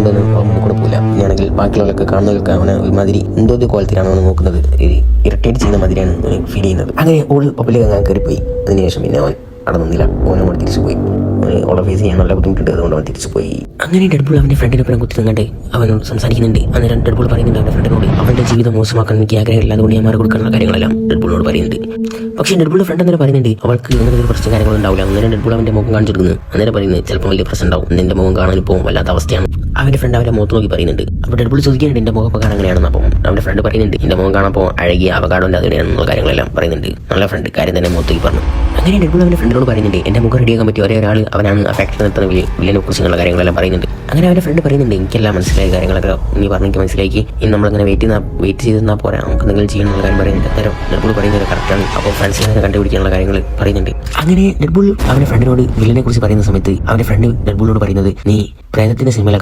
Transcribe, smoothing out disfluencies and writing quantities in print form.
കൊണ്ടൊന്നും അവൻ മുന്നിൽ കൂടെ പോകില്ല. പിന്നെയാണെങ്കിൽ ബാക്കിയുള്ളവരൊക്കെ കാണുന്നവർക്ക് അവനെ ഒരുമാതിരി എന്തോ ഒരു കോലത്തിലാണ് അവൻ നോക്കുന്നത്. ഇറിറ്റേറ്റ് ചെയ്യുന്ന മാതിരിയാണ് ഫീൽ ചെയ്യുന്നത്. അങ്ങനെ ഓൾ ഒപ്പിലേക്ക് അങ്ങനെ കയറിപ്പോയി. അതിനുശേഷം പിന്നെ അവൻ അവിടെ നിന്നില്ല. ഓനോട് തിരിച്ചു പോയി. ഓളെ ഫേസ് ചെയ്യാൻ നല്ല ബുദ്ധിമുട്ടുണ്ട്. അതുകൊണ്ട് അവൻ തിരിച്ചു പോയി. അങ്ങനെ ഡെഡ്പൂൾ അവൻ്റെ ഫ്രണ്ടിനൊപ്പം കുത്തി നിന്നുകൊണ്ട് അവനോട് സംസാരിക്കുന്നുണ്ട്. അന്നേരം ഡെഡ്പൂൾ പറയുന്നുണ്ട് അവൻ്റെ ഫ്രണ്ടിനോട് അവൻ്റെ ജീവിതം മോശമാക്കാൻ എനിക്ക് ആഗ്രഹമില്ല, അതുകൊണ്ട് ഞാൻ മാറി കൊടുക്കാനുള്ള കാര്യങ്ങളെല്ലാം ഡെഡ്പൂളിനോട് പറയുന്നുണ്ട്. പക്ഷേ ഡെഡ്പൂളിൻ്റെ ഫ്രണ്ട് അന്നേരം പറയുന്നുണ്ട് അവൾക്ക് അങ്ങനെ ഒരു പ്രശ്നം കാര്യങ്ങളുണ്ടാവില്ല. അന്നേരം ഡെഡ്പൂൾ അവൻ്റെ മുഖം കാണിച്ചു കൊടുക്കുന്നത്. അന്നേരം പറയുന്നത് ചിലപ്പോൾ വലിയ പ്രശ്നം ഉണ്ടാവും, നിന്റെ മുഖം കാണാൻ ഇപ്പോൾ വല്ലാത്ത അവസ്ഥയാണ്. അവൻ്റെ ഫ്രണ്ട് അവൻ്റെ മുഖത്ത് നോക്കി പറയുന്നുണ്ട്. അപ്പോൾ ഡെഡ്പൂൾ ചോദിക്കുന്നുണ്ട് എൻ്റെ മുഖം കാണാൻ അങ്ങനെയാണെന്ന്. അപ്പം അവൻ്റെ ഫ്രണ്ട് പറയുന്നുണ്ട് എൻ്റെ മുഖം കാണാപ്പോൾ അഴകിയ അവകാടോൻ്റെ അതിനെയാണെന്നുള്ള കാര്യങ്ങളെല്ലാം പറയുന്നുണ്ട്. നല്ല ഫ്രണ്ട് കാര്യം തന്നെ മുഖത്തേക്ക് പറഞ്ഞു. അങ്ങനെ ഡെഡ്പൂൾ അവൻ്റെ ഫ്രണ്ടിനോട് പറയുന്നുണ്ട് എൻ്റെ മുഖം റെഡിയാക്കാൻ പറ്റിയ ഒരേ ഒരാൾ അവനാണ് ആ ഫാക്ടറി നിർത്തുന്ന വില്ലനെ കുറിച്ചുള്ള കാര്യങ്ങളെല്ലാം പറയുന്നുണ്ട്. അങ്ങനെ അവൻ്റെ ഫ്രണ്ട് പറയുന്നുണ്ട് എനിക്കെല്ലാം മനസ്സിലായ കാര്യങ്ങളൊക്കെ നീ പറഞ്ഞെങ്കിൽ മനസ്സിലാക്കി. ഇനി നമ്മളിങ്ങനെ വെയിറ്റ് ചെയ്ത് നിന്നാൽ പോരാ, നമുക്ക് എന്തെങ്കിലും ചെയ്യാനുള്ള കാര്യം പറയുന്നുണ്ട്. അന്നേരം ഡെഡ്പൂൾ പറയുന്നത് കറക്റ്റാണ്. അപ്പോൾ ഫ്രണ്ട്സിനെ കണ്ടുപിടിക്കാനുള്ള കാര്യങ്ങൾ പറയുന്നുണ്ട്. അങ്ങനെ ഡെഡ്പൂൾ അവൻ്റെ ഫ്രണ്ടിനോട് വില്ലനെ കുറിച്ച് പറയുന്ന സമയത്ത് അവൻ്റെ ഫ്രണ്ട് ഡെഡ്പൂളിനോട് പറയുന്നത് നീ പ്രേതത്തിൻ്റെ സിനിമയിലൊക്കെ